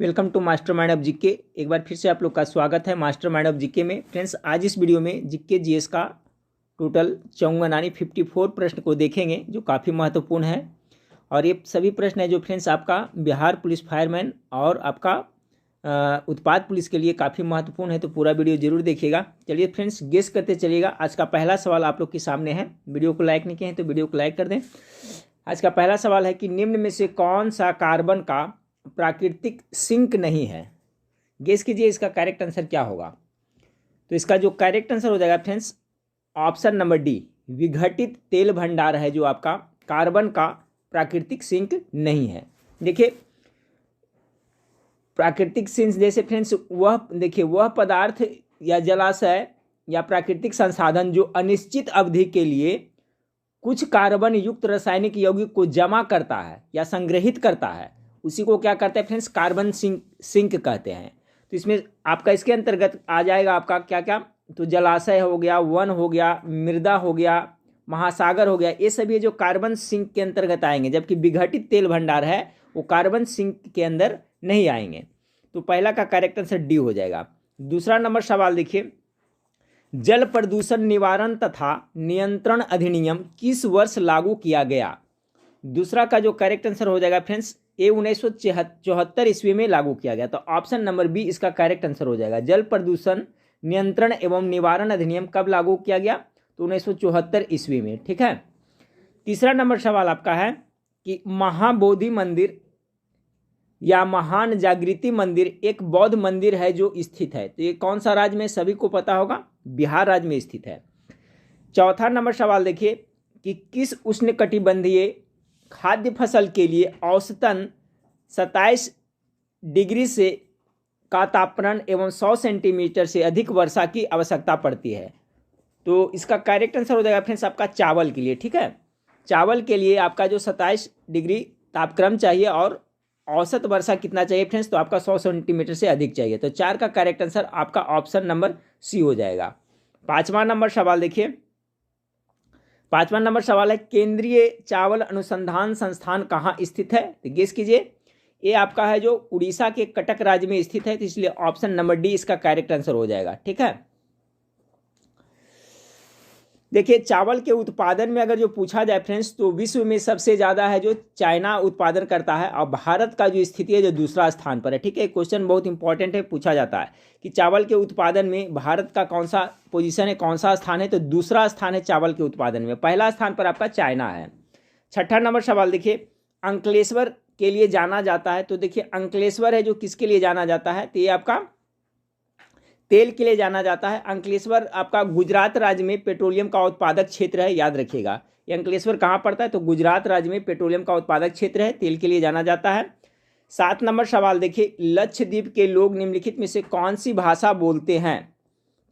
Welcome to master mind of GK. एक बार फिर से आप लोग का स्वागत है मास्टर माइंड ऑफ जीके में। फ्रेंड्स, आज इस वीडियो में जीके जीएस का टोटल 54 प्रश्न को देखेंगे जो काफ़ी महत्वपूर्ण है। और ये सभी प्रश्न है जो फ्रेंड्स आपका बिहार पुलिस फायरमैन और आपका उत्पाद पुलिस के लिए काफ़ी महत्वपूर्ण है, तो पूरा वीडियो जरूर देखिएगा। चलिए फ्रेंड्स, गेस करते चलिएगा। आज का पहला सवाल आप लोग के सामने है। वीडियो को लाइक नहीं किए हैं तो वीडियो को लाइक कर दें। आज का पहला सवाल है कि निम्न में से कौन सा कार्बन का प्राकृतिक सिंक नहीं है। गेस कीजिए इसका करेक्ट आंसर क्या होगा। तो इसका जो करेक्ट आंसर हो जाएगा फ्रेंड्स ऑप्शन नंबर डी, विघटित तेल भंडार है जो आपका कार्बन का प्राकृतिक सिंक नहीं है। देखिए प्राकृतिक सिंक जैसे फ्रेंड्स वह पदार्थ या जलाशय या प्राकृतिक संसाधन जो अनिश्चित अवधि के लिए कुछ कार्बन युक्त रासायनिक यौगिक को जमा करता है या संग्रहित करता है, उसी को क्या करते हैं फ्रेंड्स, कार्बन सिंक कहते हैं। तो इसमें आपका इसके अंतर्गत आ जाएगा आपका क्या क्या, तो जलाशय हो गया, वन हो गया, मृदा हो गया, महासागर हो गया, ये सभी जो कार्बन सिंक के अंतर्गत आएंगे। जबकि विघटित तेल भंडार है वो कार्बन सिंक के अंदर नहीं आएंगे। तो पहला का करेक्ट आंसर डी हो जाएगा। दूसरा नंबर सवाल देखिए, जल प्रदूषण निवारण तथा नियंत्रण अधिनियम किस वर्ष लागू किया गया। दूसरा का जो करेक्ट आंसर हो जाएगा फ्रेंड्स ये 1974 ईस्वी में लागू किया गया। तो ऑप्शन नंबर बी इसका करेक्ट आंसर हो जाएगा। जल प्रदूषण नियंत्रण एवं निवारण अधिनियम कब लागू किया गया, तो 1974 ईस्वी में। ठीक है। तीसरा नंबर सवाल आपका है कि महाबोधि मंदिर या महान जागृति मंदिर एक बौद्ध मंदिर है जो स्थित है, तो ये कौन सा राज्य में, सभी को पता होगा, बिहार राज्य में स्थित है। चौथा नंबर सवाल देखिए कि किस उष्णकटिबंधीय खाद्य फसल के लिए औसतन 27 डिग्री से का तापमान एवं 100 सेंटीमीटर से अधिक वर्षा की आवश्यकता पड़ती है। तो इसका करेक्ट आंसर हो जाएगा फ्रेंड्स आपका चावल के लिए। ठीक है, चावल के लिए आपका जो 27 डिग्री तापक्रम चाहिए और औसत वर्षा कितना चाहिए फ्रेंड्स, तो आपका 100 सेंटीमीटर से अधिक चाहिए। तो 4 का करेक्ट आंसर आपका ऑप्शन नंबर सी हो जाएगा। पांचवा नंबर सवाल देखिए, पांचवा नंबर सवाल है केंद्रीय चावल अनुसंधान संस्थान कहाँ स्थित है। तो गेस कीजिए, ये आपका है जो उड़ीसा के कटक राज्य में स्थित है, तो इसलिए ऑप्शन नंबर डी इसका करेक्ट आंसर हो जाएगा। ठीक है। देखिए चावल के उत्पादन में अगर जो पूछा जाए फ्रेंड्स, तो विश्व में सबसे ज़्यादा है जो चाइना उत्पादन करता है और भारत का जो स्थिति है जो दूसरा स्थान पर है। ठीक है, क्वेश्चन बहुत इंपॉर्टेंट है, पूछा जाता है कि चावल के उत्पादन में भारत का कौन सा पोजीशन है, कौन सा स्थान है, तो दूसरा स्थान है चावल के उत्पादन में, पहला स्थान पर आपका चाइना है। छठा नंबर सवाल देखिए, अंकलेश्वर के लिए जाना जाता है। तो देखिए अंकलेश्वर है जो किसके लिए जाना जाता है, तो ये आपका तेल के लिए जाना जाता है। अंकलेश्वर आपका गुजरात राज्य में पेट्रोलियम का उत्पादक क्षेत्र है, याद रखिएगा। ये अंकलेश्वर कहाँ पड़ता है, तो गुजरात राज्य में पेट्रोलियम का उत्पादक क्षेत्र है, तेल के लिए जाना जाता है। 7 नंबर सवाल देखिए, लक्षद्वीप के लोग निम्नलिखित में से कौन सी भाषा बोलते हैं।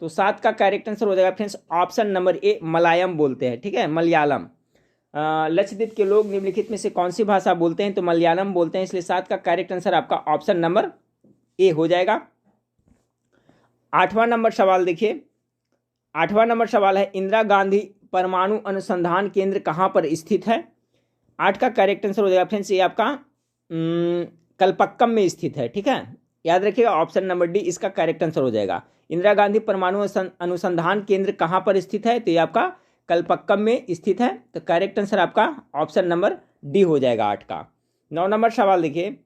तो 7 का करेक्ट आंसर हो जाएगा friends option number A, Malayalam बोलते हैं। ठीक है, मलयालम। लक्षद्वीप के लोग निम्नलिखित में से कौन सी भाषा बोलते हैं, तो मलयालम बोलते हैं, इसलिए 7 का करेक्ट आंसर आपका ऑप्शन नंबर ए हो जाएगा। 8वां नंबर सवाल देखिए, 8वां नंबर सवाल है इंदिरा गांधी परमाणु अनुसंधान केंद्र कहाँ पर स्थित है। 8 का करेक्ट आंसर हो जाएगा फ्रेंड्स ये आपका कलपक्कम में स्थित है। ठीक है, याद रखिएगा ऑप्शन नंबर डी इसका करेक्ट आंसर हो जाएगा। इंदिरा गांधी परमाणु अनुसंधान केंद्र कहाँ पर स्थित है, तो ये आपका कलपक्कम में स्थित है। तो करेक्ट आंसर आपका ऑप्शन नंबर डी हो जाएगा 8 का। 9 नंबर सवाल देखिए,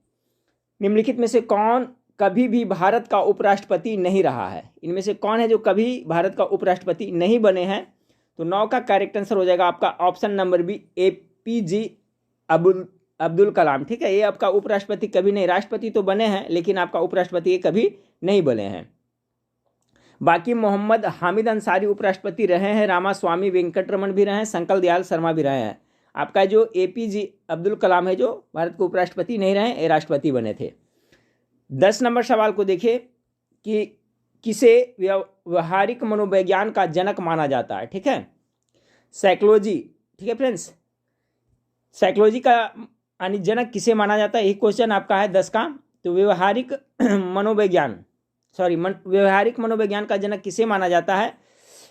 निम्नलिखित में से कौन कभी भी भारत का उपराष्ट्रपति नहीं रहा है। इनमें से कौन है जो कभी भारत का उपराष्ट्रपति नहीं बने हैं, तो 9 का करेक्ट आंसर हो जाएगा आपका option number B, APJ Abdul Kalam. ठीक है, ये आपका उपराष्ट्रपति कभी नहीं, राष्ट्रपति तो बने हैं लेकिन आपका उपराष्ट्रपति ये कभी नहीं बने हैं। बाकी मोहम्मद हामिद अंसारी उपराष्ट्रपति रहे हैं, रामास्वामी वेंकटरमन भी रहे हैं, शंकर दयाल शर्मा भी रहे हैं। आपका जो APJ अब्दुल कलाम है जो भारत के उपराष्ट्रपति नहीं रहे, ये राष्ट्रपति बने थे। 10 नंबर सवाल को देखिए कि किसे व्यवहारिक मनोविज्ञान का जनक माना जाता है। ठीक है, साइकोलॉजी। ठीक है फ्रेंड्स, साइकोलॉजी का यानी जनक किसे माना जाता है, यही क्वेश्चन आपका है 10 का। तो व्यवहारिक मनोविज्ञान का जनक किसे माना जाता है,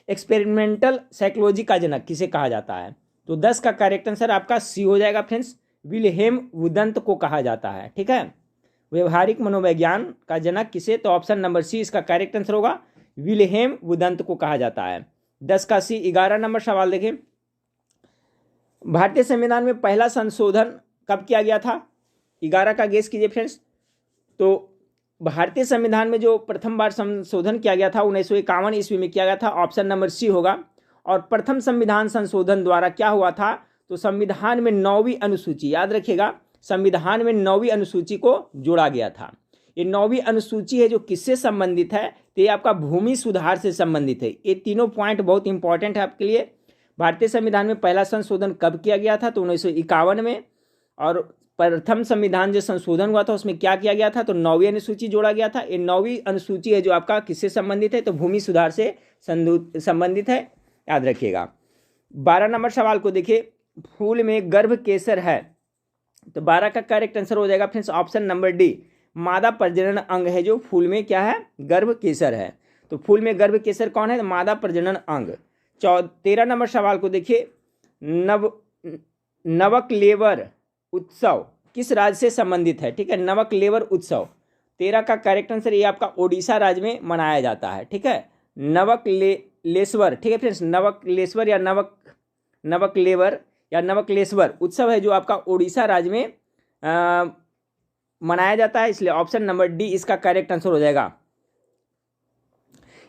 एक्सपेरिमेंटल साइकोलॉजी का जनक किसे कहा जाता है। तो 10 का करेक्ट आंसर आपका सी हो जाएगा फ्रेंड्स, विल्हेम वुडंत को कहा जाता है। ठीक है, व्यवहारिक मनोविज्ञान का जनक किसे? तो ऑप्शन नंबर सी इसका करेक्ट आंसर होगा, विल्हेम वुडंत को कहा जाता है। 10 का सी। 11 नंबर सवाल देखें, भारतीय संविधान में पहला संशोधन कब किया गया था? 11 का गेस कीजिए फ्रेंड्स। तो भारतीय संविधान में जो प्रथम बार संशोधन किया गया था 1951 ईस्वी में किया गया था, ऑप्शन नंबर सी होगा। और प्रथम संविधान संशोधन द्वारा क्या हुआ था? तो संविधान में 9वीं अनुसूची, याद रखिएगा, संविधान में 9वीं अनुसूची को जोड़ा गया था। ये 9वीं अनुसूची है जो किससे संबंधित है? तो ये आपका भूमि सुधार से संबंधित है। ये तीनों पॉइंट बहुत इंपॉर्टेंट है आपके लिए। भारतीय संविधान में पहला संशोधन कब किया गया था? तो 1951 में। और प्रथम संविधान जो संशोधन हुआ था उसमें क्या किया गया था? तो 9वीं अनुसूची जोड़ा गया था। ये 9वीं अनुसूची है जो आपका किससे संबंधित है? तो भूमि सुधार से संबंधित है, याद रखिएगा। 12 नंबर सवाल को देखिए, फूल में गर्भ केसर है, तो 12 का करेक्ट आंसर हो जाएगा फ्रेंड्स ऑप्शन नंबर डी, मादा प्रजनन अंग है जो फूल में क्या है? गर्भ केसर है। तो फूल में गर्भ केसर कौन है? मादा प्रजनन अंग। 13 नंबर सवाल को देखिए, नवकलेवर उत्सव किस राज्य से संबंधित है? ठीक है, नवकलेवर उत्सव। 13 का करेक्ट आंसर ये आपका ओडिशा राज्य में मनाया जाता है। ठीक है, नवकलेश्वर, ठीक है फ्रेंड्स, नवकलेश्वर या नवकलेवर या नवकलेश्वर उत्सव है जो आपका ओडिशा राज्य में मनाया जाता है, इसलिए ऑप्शन नंबर डी इसका करेक्ट आंसर हो जाएगा।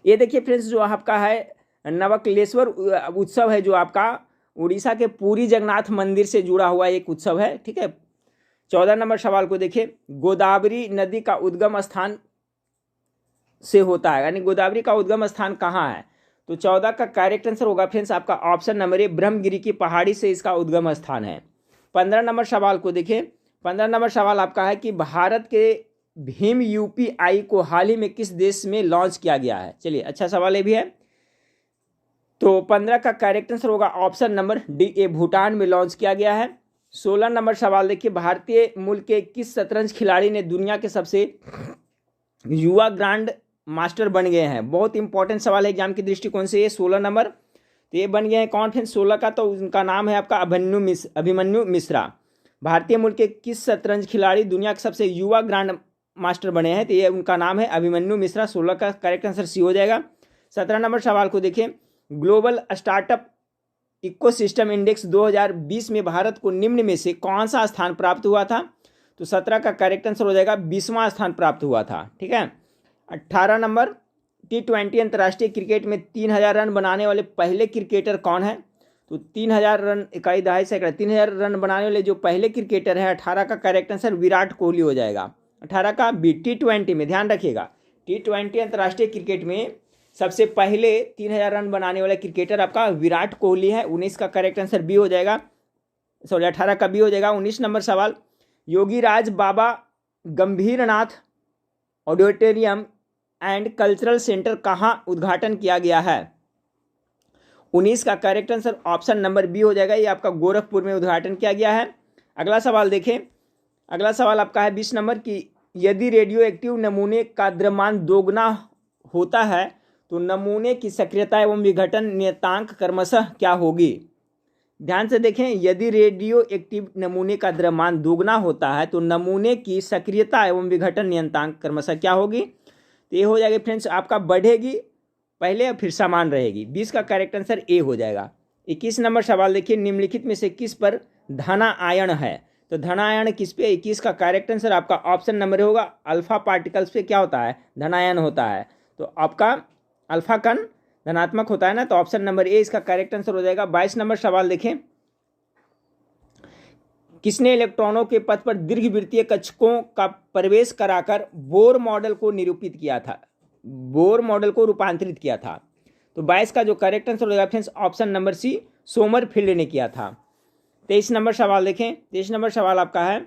ये देखिए फ्रेंड्स, जो आपका है नवकलेश्वर उत्सव है जो आपका उड़ीसा के पुरी जगन्नाथ मंदिर से जुड़ा हुआ एक उत्सव है। ठीक है। 14 नंबर सवाल को देखिए, गोदावरी नदी का उद्गम स्थान से होता है, यानी गोदावरी का उद्गम स्थान कहाँ है? तो 14 का करेक्ट आंसर होगा फ्रेंड्स आपका ऑप्शन नंबर ए, ब्रह्मगिरी की पहाड़ी से इसका उद्गम स्थान है। 15 नंबर सवाल को देखिए, 15 नंबर सवाल आपका है कि भारत के भीम यूपीआई को हाल ही में किस देश में लॉन्च किया गया है? चलिए, अच्छा सवाल ये भी है। तो 15 का करेक्ट आंसर होगा option number D A, Bhutan में लॉन्च किया गया है। 16 नंबर सवाल देखिए, भारतीय मूल के किस शतरंज खिलाड़ी ने दुनिया के सबसे युवा ग्रांड मास्टर बन गए हैं? बहुत इंपॉर्टेंट सवाल है एग्जाम की दृष्टिकोण से ये। 16 नंबर तो ये बन गए हैं कौन फ्रेंड्स? 16 का तो उनका नाम है आपका अभिमन्यु मिश्रा। भारतीय मूल के किस शतरंज खिलाड़ी दुनिया के सबसे युवा ग्रांड मास्टर बने हैं? तो ये उनका नाम है अभिमन्यु मिश्रा। 16 का करेक्ट आंसर सी हो जाएगा। 17 नंबर सवाल को देखिए, ग्लोबल स्टार्टअप इकोसिस्टम इंडेक्स 2020 में भारत को निम्न में से कौन सा स्थान प्राप्त हुआ था? तो 17 का करेक्ट आंसर हो जाएगा 20वां स्थान प्राप्त हुआ था। ठीक है। 18 नंबर, T20 अंतर्राष्ट्रीय क्रिकेट में 3000 रन बनाने वाले पहले क्रिकेटर कौन है? तो 3000 रन, इकाई दहाई सैकड़ा, 3000 रन बनाने वाले जो पहले क्रिकेटर है 18 का करेक्ट आंसर विराट कोहली हो जाएगा। 18 का बी, T20 में ध्यान रखिएगा, T20 अंतर्राष्ट्रीय क्रिकेट में सबसे पहले 3000 रन बनाने वाला क्रिकेटर आपका विराट कोहली है। 19 का करेक्ट आंसर बी हो जाएगा, सॉरी 18 का बी हो जाएगा। 19 नंबर सवाल, Yogiraj Baba Gambhirnath auditorium and cultural centre कहाँ उद्घाटन किया गया है? 19 का correct answer option number B हो जाएगा, ये आपका गोरखपुर में उद्घाटन किया गया है। अगला सवाल देखें, अगला सवाल आपका है 20 नंबर की, यदि रेडियो एक्टिव नमूने का द्रव्यमान दोगुना होता है तो नमूने की सक्रियता एवं विघटन नियतांक क्रमशः क्या होगी? ध्यान से देखें, यदि रेडियो एक्टिव नमूने का द्रव्यमान दोगुना होता है तो नमूने की सक्रियता एवं विघटन नियतांक क्रमशः क्या होगी? तो ये हो जाएगी फ्रेंड्स आपका बढ़ेगी पहले और फिर समान रहेगी। 20 का करेक्ट आंसर ए हो जाएगा। 21 नंबर सवाल देखिए, निम्नलिखित में से किस पर धनायन है? तो धनायन किस पे? 21 का करेक्ट आंसर आपका ऑप्शन नंबर होगा अल्फा पार्टिकल्स पे क्या होता है? धनायन होता है। तो आपका अल्फा कण धनात्मक होता है ना, तो ऑप्शन नंबर ए इसका करेक्ट आंसर हो जाएगा। 22 नंबर सवाल देखें, किसने इलेक्ट्रॉनों के पथ पर दीर्घवृत्तीय कक्षकों का प्रवेश कराकर बोर मॉडल को निरूपित किया था, बोर मॉडल को रूपांतरित किया था? तो 22 का जो करेक्ट आंसर हो जाएगा friends option number C, Somerfield ने किया था। 23 नंबर सवाल देखें, 23 नंबर सवाल आपका है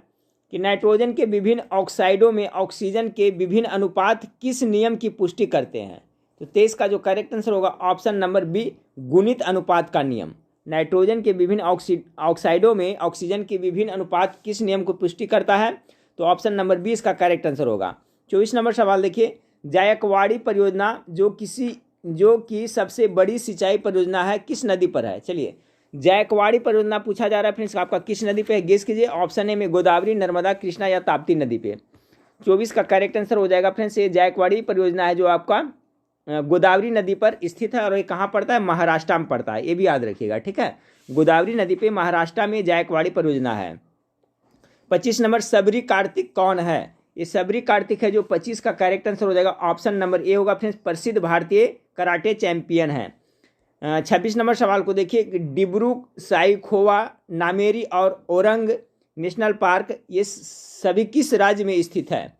कि नाइट्रोजन के विभिन्न ऑक्साइडों में ऑक्सीजन के विभिन्न अनुपात किस नियम की पुष्टि करते हैं? तो 23 का जो करेक्ट आंसर होगा ऑप्शन नंबर बी, गुणित अनुपात का नियम। नाइट्रोजन के विभिन्न ऑक्साइडों में ऑक्सीजन के विभिन्न अनुपात किस नियम को पुष्टि करता है? तो ऑप्शन नंबर बी इसका करेक्ट आंसर होगा। 24 नंबर सवाल देखिए, जायकवाड़ी परियोजना जो कि सबसे बड़ी सिंचाई परियोजना है किस नदी पर है? चलिए, जायकवाड़ी परियोजना पूछा जा रहा है फ्रेंड्स आपका किस नदी पे है? गेस कीजिए। ऑप्शन ए में गोदावरी, नर्मदा, कृष्णा या ताप्ती नदी पे। 24 का करेक्ट आंसर हो जाएगा फ्रेंड्स, ये जायकवाड़ी परियोजना है जो आपका गोदावरी नदी पर स्थित है और ये कहाँ पड़ता है, महाराष्ट्र में पड़ता है, ये भी याद रखिएगा, ठीक है। गोदावरी नदी पे महाराष्ट्र में जायकवाड़ी परियोजना है। 25 नंबर सबरी कार्तिक कौन है, ये सबरी कार्तिक है जो 25 का करेक्ट आंसर हो जाएगा, ऑप्शन नंबर ए होगा फ्रेंड्स, प्रसिद्ध भारतीय कराटे चैंपियन है। 26 नंबर सवाल को देखिए, डिब्रू साइखोवा, नामेरी और ओरंग नेशनल पार्क ये सभी किस राज्य में स्थित है।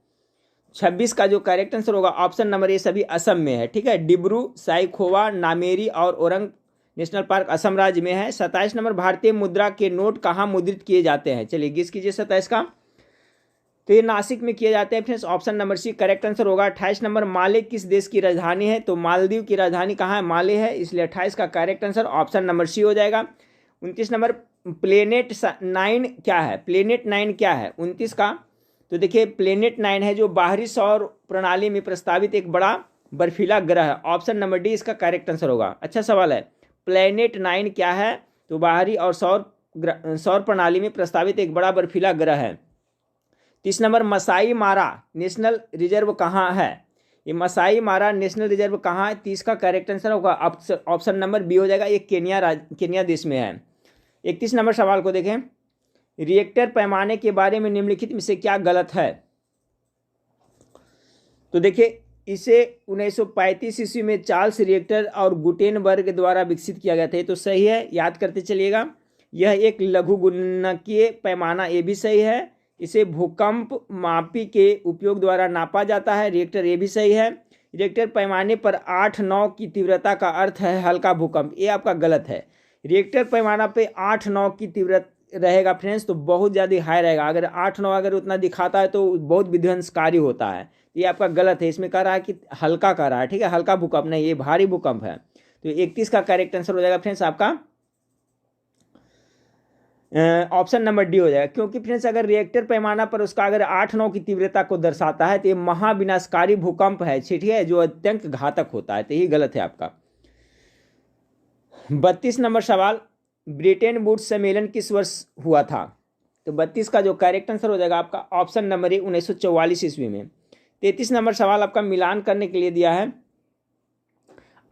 26 का जो करेक्ट आंसर होगा ऑप्शन नंबर ए सभी असम में है, ठीक है। डिब्रू साइखोवा, नामेरी और ओरंग नेशनल पार्क असम राज्य में है। 27 नंबर भारतीय मुद्रा के नोट कहाँ मुद्रित किए जाते हैं, चलिए गेस कीजिए 27 का, तो ये नासिक में किए जाते हैं friends, option number C correct answer होगा। 28 नंबर माले किस देश की राजधानी है, तो मालदीव की राजधानी कहाँ है, माले है, इसलिए 28 का correct answer option number C हो जाएगा। 29 नंबर प्लेनेट 9 क्या है, प्लेनेट 9 क्या है 29 का, तो देखिए प्लेनेट 9 है जो बाहरी सौर प्रणाली में प्रस्तावित एक बड़ा बर्फीला ग्रह है, ऑप्शन नंबर डी इसका करेक्ट आंसर होगा। अच्छा सवाल है, प्लेनेट 9 क्या है, तो बाहरी और सौर प्रणाली में प्रस्तावित एक बड़ा बर्फीला ग्रह है। 30 नंबर मसाई मारा नेशनल रिजर्व कहाँ है, ये मसाई मारा नेशनल रिजर्व कहाँ है, 30 का करेक्ट आंसर होगा ऑप्शन नंबर बी हो जाएगा, ये केन्या देश में है। 31 नंबर सवाल को देखें, रिएक्टर पैमाने के बारे में निम्नलिखित में से क्या गलत है, तो देखिए इसे 1935 ईस्वी में चार्ल्स रिएक्टर और गुटेनबर्ग द्वारा विकसित किया गया था, ये तो सही है, याद करते चलिएगा। यह एक लघुगुणकीय पैमाना, ये भी सही है। इसे भूकंप मापी के उपयोग द्वारा नापा जाता है, रिएक्टर, ये भी सही है। रिएक्टर पैमाने पर 8-9 की तीव्रता का अर्थ है हल्का भूकंप, ये आपका गलत है। रिएक्टर पैमाना पे 8-9 की तीव्रता रहेगा फ्रेंड्स तो बहुत ज़्यादा हाई रहेगा, अगर 8-9 अगर उतना दिखाता है तो बहुत विध्वंसकारी होता है, ये आपका गलत है। इसमें कह रहा है कि हल्का कह रहा है, ठीक है, हल्का भूकंप नहीं, ये भारी भूकंप है। तो 31 का करेक्ट आंसर हो जाएगा फ्रेंड्स आपका ऑप्शन नंबर डी हो जाएगा, क्योंकि फ्रेंड्स अगर रिएक्टर पैमाना पर उसका अगर 8-9 की तीव्रता को दर्शाता है तो ये महाविनाशकारी भूकंप है, ठीक है, जो अत्यंत घातक होता है, तो यही गलत है आपका। 32 नंबर सवाल, ब्रिटेन वुड्स सम्मेलन किस वर्ष हुआ था, तो 32 का जो करेक्ट आंसर हो जाएगा आपका ऑप्शन नंबर ए 1944 ईस्वी में। 33 नंबर सवाल आपका मिलान करने के लिए दिया है,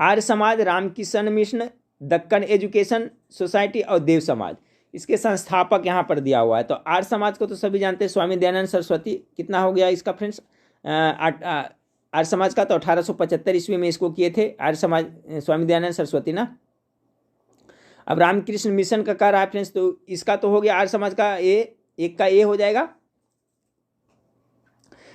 Arya Samaj, Ramkishan mission, Deccan education society और देव समाज, इसके संस्थापक यहाँ पर दिया हुआ है। तो आर्य समाज को तो सभी जानते हैं, स्वामी दयानंद सरस्वती, कितना हो गया इसका फ्रेंड्स, आर्य समाज का तो 1875 ईस्वी में इसको किए थे आर्य समाज, स्वामी दयानंद सरस्वती ना। अब रामकृष्ण मिशन का कह रहा है फ्रेंड्स, तो इसका तो हो गया आर्य समाज का, एक का ए हो जाएगा।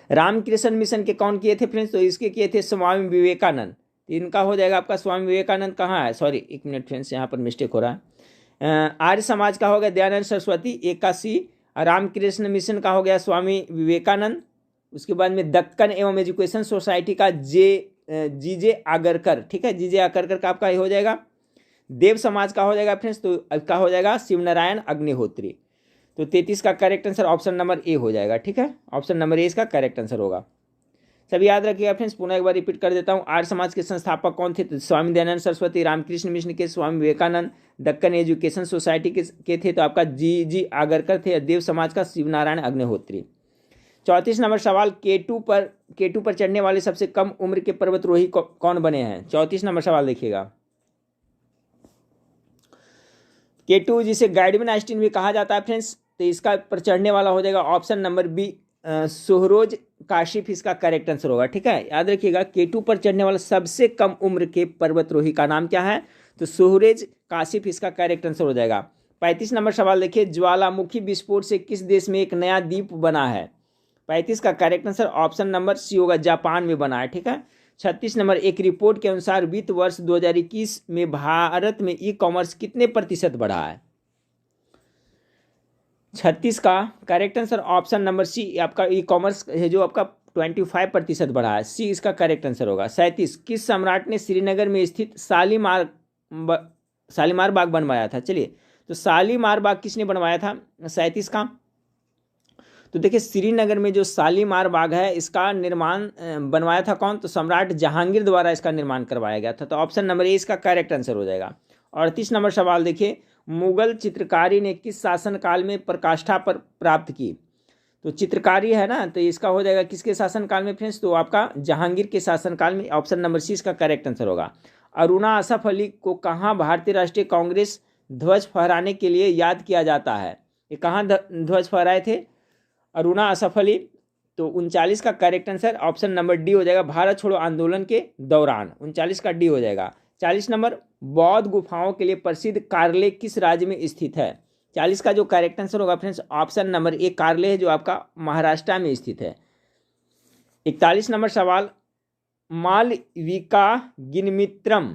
रामकृष्ण मिशन के कौन किए थे फ्रेंड्स, तो इसके किए थे स्वामी विवेकानंद, इनका हो जाएगा आपका स्वामी विवेकानंद कहाँ है, सॉरी एक मिनट फ्रेंड्स यहाँ पर मिस्टेक हो रहा है। आर्य समाज का हो गया दयानंद सरस्वती, एक का सी। रामकृष्ण मिशन का हो गया स्वामी विवेकानंद। उसके बाद में दक्कन एवं एजुकेशन सोसाइटी का जीजे आगरकर, ठीक है, जीजे आगरकर का आपका ये हो जाएगा। देव समाज का हो जाएगा फ्रेंड्स, तो इसका हो जाएगा शिवनारायण अग्निहोत्री। तो 33 का correct answer option number A हो जाएगा, ठीक है, ऑप्शन नंबर ए इसका करेक्ट आंसर होगा। सभी याद रखिएगा फ्रेंड्स, पुनः एक बार रिपीट कर देता हूँ, आर्य समाज के संस्थापक कौन थे, तो स्वामी दयानंद सरस्वती, रामकृष्ण मिशन के स्वामी विवेकानंद, दक्कन एजुकेशन सोसाइटी के थे तो आपका जी आगरकर थे, देव समाज का शिवनारायण अग्निहोत्री। 34 नंबर सवाल, K2 पर चढ़ने वाले सबसे कम उम्र के पर्वतरोही कौन बने हैं। 34 नंबर सवाल देखिएगा, K2 जिसे गाइडविन आइंस्टीन भी कहा जाता है फ्रेंड्स, तो इसका पर चढ़ने वाला हो जाएगा ऑप्शन नंबर बी सुहरोज काशिफ, इसका करेक्ट आंसर होगा, ठीक है, याद रखिएगा। K2 पर चढ़ने वाला सबसे कम उम्र के पर्वतरोही का नाम क्या है, तो सुहरेज काशिफ, इसका करेक्ट आंसर हो जाएगा। 35 नंबर सवाल देखिए, ज्वालामुखी विस्फोट से किस देश में एक नया द्वीप बना है। 35 का correct answer option number C होगा, जापान में बना है, ठीक है। 36 नंबर, एक रिपोर्ट के अनुसार वित्त वर्ष 2021 में भारत में ई कॉमर्स कितने प्रतिशत बढ़ा है। 36 का correct answer option number C, आपका ई कॉमर्स है जो आपका 25% बढ़ा है, सी इसका करेक्ट आंसर होगा। 37, किस सम्राट ने श्रीनगर में स्थित शालीमार बाग बनवाया था। चलिए, तो शालीमार बाग किसने बनवाया था 37 का, तो देखिए श्रीनगर में जो शालीमार बाग है इसका निर्माण बनवाया था कौन, तो सम्राट जहांगीर द्वारा इसका निर्माण करवाया गया था, तो ऑप्शन नंबर ए इसका करेक्ट आंसर हो जाएगा। 38 नंबर सवाल देखिए, मुगल चित्रकारी ने किस शासनकाल में प्रकाष्ठा पर प्राप्त की, तो चित्रकारी है ना, तो इसका हो जाएगा किसके शासनकाल में फ्रेंड्स, तो आपका जहांगीर के शासनकाल में। ऑप्शन नंबर सी इसका करेक्ट आंसर होगा। अरुणा असफ अली को कहाँ भारतीय राष्ट्रीय कांग्रेस ध्वज फहराने के लिए याद किया जाता है? ये कहाँ ध्वज फहराए थे अरुणा असफ अली? तो 39 का correct answer option number D हो जाएगा, भारत छोड़ो आंदोलन के दौरान। 39 का डी हो जाएगा। 40 नंबर, बौद्ध गुफाओं के लिए प्रसिद्ध कार्ले किस राज्य में स्थित है? 40 का जो करेक्ट आंसर होगा फ्रेंड्स ऑप्शन नंबर ए कार्ले है, जो आपका महाराष्ट्र में स्थित है। 41 नंबर सवाल, मालविका गिनमित्रम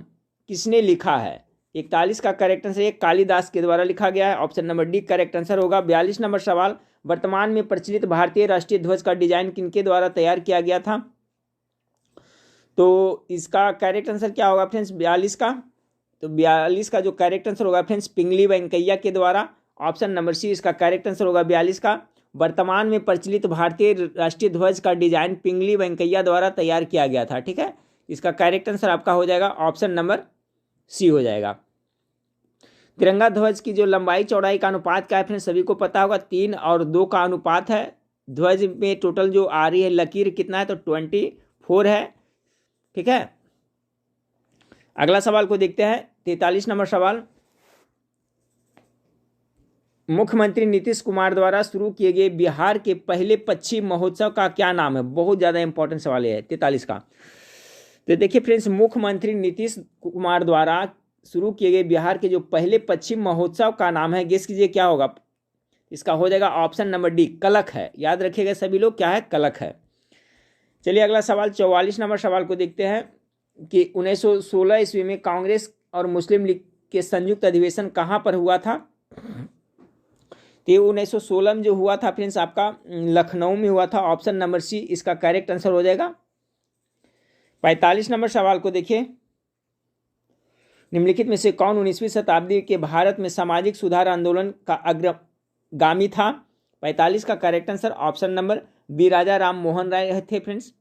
किसने लिखा है? 41 का करेक्ट आंसर एक कालिदास के द्वारा लिखा गया है। Option number D correct answer होगा। 42 नंबर सवाल, वर्तमान में प्रचलित भारतीय राष्ट्रीय ध्वज का डिजाइन किनके द्वारा तैयार किया गया था? तो इसका करेक्ट आंसर क्या होगा फ्रेंड्स 42 का? तो 42 का जो करेक्ट आंसर होगा फ्रेंड्स पिंगली वेंकैया के द्वारा। ऑप्शन नंबर सी इसका करेक्ट आंसर होगा 42 का। वर्तमान में प्रचलित भारतीय राष्ट्रीय ध्वज का डिजाइन पिंगली वेंकैया द्वारा तैयार किया गया था। ठीक है, इसका करेक्ट आंसर आपका हो जाएगा ऑप्शन नंबर सी हो जाएगा। तिरंगा ध्वज की जो लंबाई चौड़ाई का अनुपात क्या है फ्रेंड्स, सभी को पता होगा 3 और 2 का अनुपात है। ध्वज में टोटल जो आ रही है लकीर कितना है, तो 24 है। ठीक है, अगला सवाल को देखते हैं। 43 नंबर सवाल, मुख्यमंत्री नीतीश कुमार द्वारा शुरू किए गए बिहार के पहले पक्षी महोत्सव का क्या नाम है? बहुत ज़्यादा इंपॉर्टेंट सवाल है 43 का। तो देखिए फ्रेंड्स, मुख्यमंत्री नीतीश कुमार द्वारा शुरू किए गए बिहार के जो पहले पश्चिम महोत्सव का नाम है, गेस कीजिए क्या होगा? इसका हो जाएगा ऑप्शन नंबर डी कलक है। याद रखिएगा सभी लोग, क्या है? कलक है। चलिए अगला सवाल 44 नंबर सवाल को देखते हैं कि 1916 ईस्वी में कांग्रेस और मुस्लिम लीग के संयुक्त अधिवेशन कहाँ पर हुआ था? तो 1916 में जो हुआ था फ्रेंड्स आपका लखनऊ में हुआ था। ऑप्शन नंबर सी इसका करेक्ट आंसर हो जाएगा। 45 नंबर सवाल को देखिए, निम्नलिखित में से कौन 19वीं शताब्दी के भारत में सामाजिक सुधार आंदोलन का अग्रगामी था? 45 का correct answer option number B Raja Ram Mohan Roy थे फ्रेंड्स।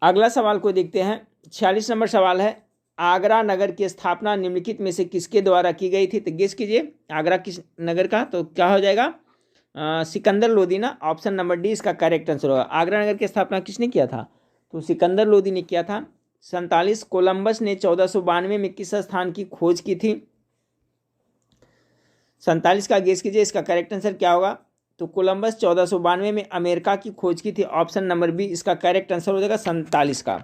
अगला सवाल को देखते हैं। 46 नंबर सवाल है, आगरा नगर की स्थापना निम्नलिखित में से किसके द्वारा की गई थी? तो गेस कीजिए आगरा किस नगर का, तो क्या हो जाएगा? सिकंदर लोदी ना। ऑप्शन नंबर डी इसका करेक्ट आंसर होगा। आगरा नगर की स्थापना किसने किया था? तो सिकंदर लोदी ने किया था। 47, कोलंबस ने 1492 में किस स्थान की खोज की थी? 47 का गेस कीजिए, इसका करेक्ट आंसर क्या होगा? तो कोलंबस 1492 में अमेरिका की खोज की थी। ऑप्शन नंबर बी इसका करेक्ट आंसर हो जाएगा 47 का।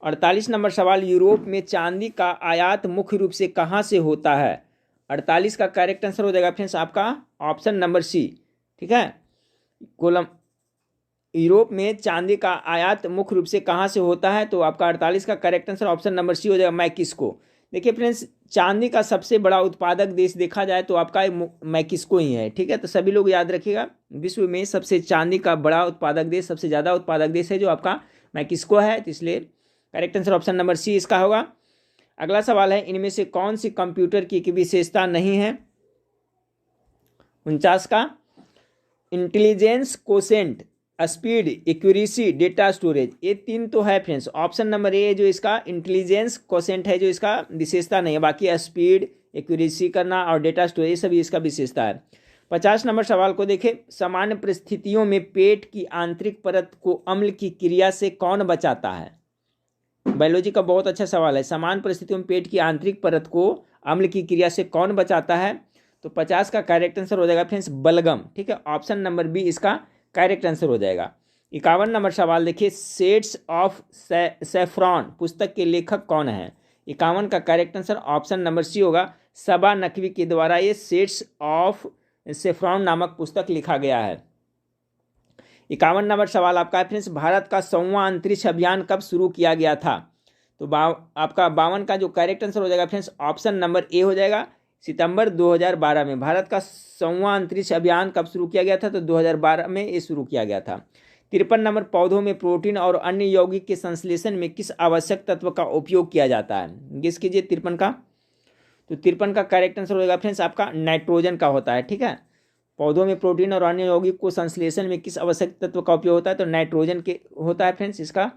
48 नंबर सवाल, यूरोप में चांदी का आयात मुख्य रूप से कहाँ से होता है? 48 का करेक्ट आंसर हो जाएगा फ्रेंड्स आपका ऑप्शन नंबर सी। ठीक है, यूरोप में चांदी का आयात मुख्य रूप से कहाँ से होता है? तो आपका 48 का correct answer option number C हो जाएगा, मैक्सिको। देखिए फ्रेंड्स, चांदी का सबसे बड़ा उत्पादक देश देखा जाए तो आपका मैक्सिको ही है। ठीक है, तो सभी लोग याद रखिएगा, विश्व में सबसे चांदी का बड़ा उत्पादक देश, सबसे ज़्यादा उत्पादक देश है जो आपका मैक्सिको है। तो इसलिए correct answer option number C इसका होगा। अगला सवाल है, इनमें से कौन सी कंप्यूटर की विशेषता नहीं है? 49 का, intelligence quotient, speed, accuracy, data storage, ये 3 तो है फ्रेंड्स। ऑप्शन नंबर ए जो इसका इंटेलिजेंस कोसेंट है जो इसका विशेषता नहीं है, बाकी स्पीड, एक्यूरेसी करना और डेटा स्टोरेज ये सभी इसका विशेषता है। 50 नंबर सवाल को देखें, सामान्य परिस्थितियों में पेट की आंतरिक परत को अम्ल की क्रिया से कौन बचाता है? बायोलॉजी का बहुत अच्छा सवाल है। सामान्य परिस्थितियों में पेट की आंतरिक परत को अम्ल की क्रिया से कौन बचाता है? तो 50 का करेक्ट आंसर हो जाएगा फ्रेंड्स बलगम। ठीक है, ऑप्शन नंबर बी इसका करेक्ट आंसर हो जाएगा। 51 नंबर सवाल देखिए, शेड्स ऑफ सैफ्रॉन पुस्तक के लेखक कौन है? 51 का correct answer option number C होगा, सबा नकवी के द्वारा ये शेड्स ऑफ सैफ्रॉन नामक पुस्तक लिखा गया है। 51 नंबर सवाल आपका है फ्रेंड्स, भारत का 100वां अंतरिक्ष अभियान कब शुरू किया गया था? तो आपका 52 का जो करेक्ट आंसर हो जाएगा फ्रेंड्स ऑप्शन नंबर ए हो जाएगा, सितंबर 2012 में। भारत का 100वां अंतरिक्ष अभियान कब शुरू किया गया था? तो 2012 में ये शुरू किया गया था। 53 नंबर, पौधों में प्रोटीन और अन्य यौगिक के संश्लेषण में किस आवश्यक तत्व का उपयोग किया जाता है? गेस कीजिए 53 का। तो 53 का करेक्ट आंसर होगा फ्रेंड्स आपका नाइट्रोजन का होता है। ठीक है, पौधों में प्रोटीन और अन्य यौगिक को संश्लेषण में किस आवश्यक तत्व का उपयोग होता है? तो नाइट्रोजन के होता है फ्रेंड्स इसका।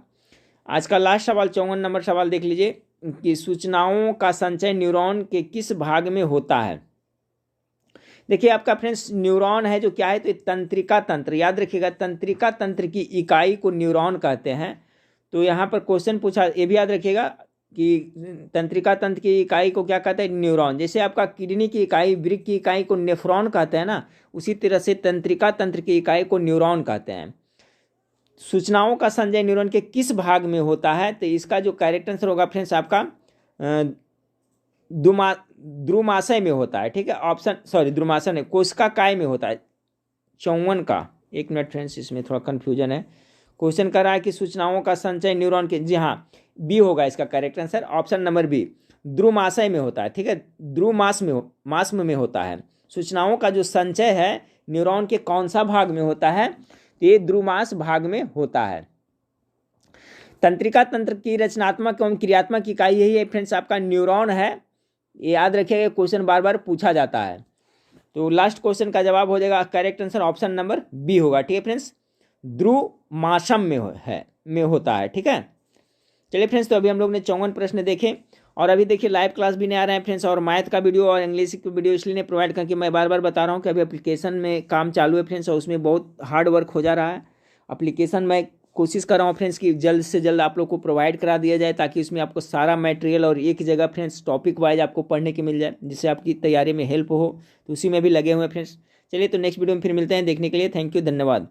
आज का लास्ट सवाल 54 नंबर सवाल देख लीजिए कि सूचनाओं का संचय न्यूरॉन के किस भाग में होता है? देखिए आपका फ्रेंड्स न्यूरॉन है जो क्या है, तो तंत्रिका तंत्र, याद रखिएगा तंत्रिका तंत्र की इकाई को न्यूरॉन कहते हैं। तो यहाँ पर क्वेश्चन पूछा, ये भी याद रखिएगा कि तंत्रिका तंत्र की इकाई को क्या कहते हैं, न्यूरॉन। जैसे आपका किडनी की इकाई, वृक्क की इकाई को नेफ्रॉन कहते हैं ना, उसी तरह से तंत्रिका तंत्र की इकाई को न्यूरॉन कहते हैं। सूचनाओं का संचय न्यूरॉन के किस भाग में होता है, तो इसका जो करेक्ट आंसर होगा फ्रेंड्स आपका द्रुमाशय में होता है, ठीक है। ऑप्शन सॉरी द्रुमाशय नहीं, कोशिकाकाय में होता है, 54 का। एक मिनट फ्रेंड्स, इसमें थोड़ा कन्फ्यूजन है। क्वेश्चन कर रहा है कि सूचनाओं का संचय न्यूरॉन के, जी हाँ बी होगा इसका correct answer, option number B, द्रुमाशय में होता है, ठीक है। मास्म में होता है। सूचनाओं का जो संचय है न्यूरॉन के कौन सा भाग में होता है, तो ये द्रुमाश भाग में होता है। तंत्रिका तंत्र की रचनात्मक एवं क्रियात्मक इकाई यही है फ्रेंड्स आपका न्यूरॉन है, ये याद रखिएगा, क्वेश्चन बार बार पूछा जाता है। तो लास्ट क्वेश्चन का जवाब हो जाएगा correct answer option number B होगा, ठीक है फ्रेंड्स, द्रुमाशम में होता है, ठीक है। चलिए फ्रेंड्स, तो अभी हम लोग ने 54 प्रश्न देखे, और अभी देखिए लाइव क्लास भी नहीं आ रहे हैं फ्रेंड्स, और मैथ का वीडियो और इंग्लिश की वीडियो इसलिए नहीं प्रोवाइड करके मैं बार बार बता रहा हूँ कि अभी एप्लीकेशन में काम चालू है फ्रेंड्स, और उसमें बहुत हार्ड वर्क हो जा रहा है। एप्लीकेशन में कोशिश कर रहा हूँ फ्रेंड्स कि जल्द से जल्द आप लोग को प्रोवाइड करा दिया जाए, ताकि उसमें आपको सारा मटेरियल और एक जगह फ्रेंड्स टॉपिक वाइज आपको पढ़ने के मिल जाए, जिससे आपकी तैयारी में हेल्प हो। तो उसी में भी लगे हुए हैं फ्रेंड्स। चलिए, तो नेक्स्ट वीडियो में फिर मिलते हैं, देखने के लिए थैंक यू, धन्यवाद।